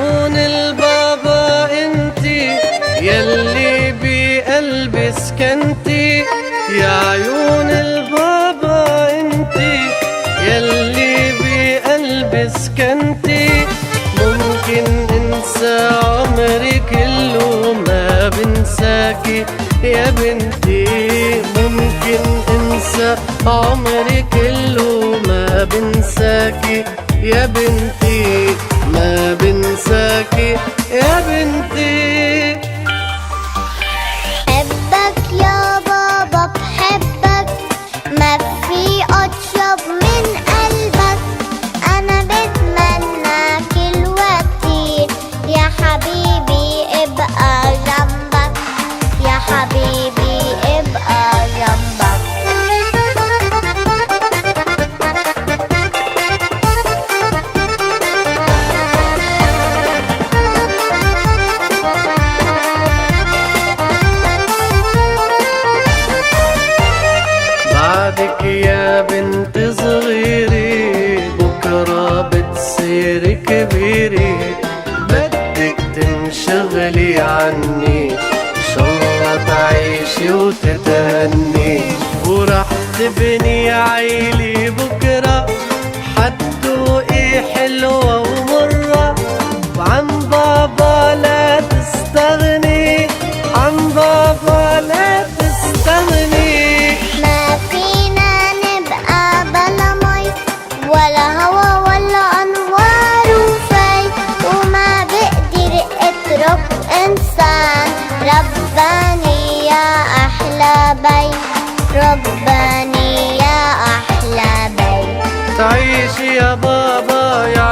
عيون البابا انتي يلي بقلبي سكنتي، يا عيون البابا انتي يلي بقلبي سكنتي. ممكن انسى عمري كله ما بنساكي يا بنتي، ممكن انسى عمري كله ما بنساكي يا بنتي، ما بنساكي يا بنتي. بحبك يا بابا بحبك، ما في أطيب من قلبك. أنا بتمنى كل وقتي يا حبيبي ابقى جنبك، يا حبيبي ابقى جنبك. بعدك يا بنت صغيري بكرة بتصيري كبيري، بدك تنشغلي عني إن شاء الله تعيشي وتتهني، ورح تبني عيلي بكرة حتدوقي حلوة ومرة، وعن بابا لا تستغني، عن بابا لا تستغني. ما فينا نبقى بلا مي ولا هوا ولا أنوار وفي، وما بقدر اترك إنسان رباني يا أحلى بي، رباني يا أحلى بي. تعيشي يا بابا يا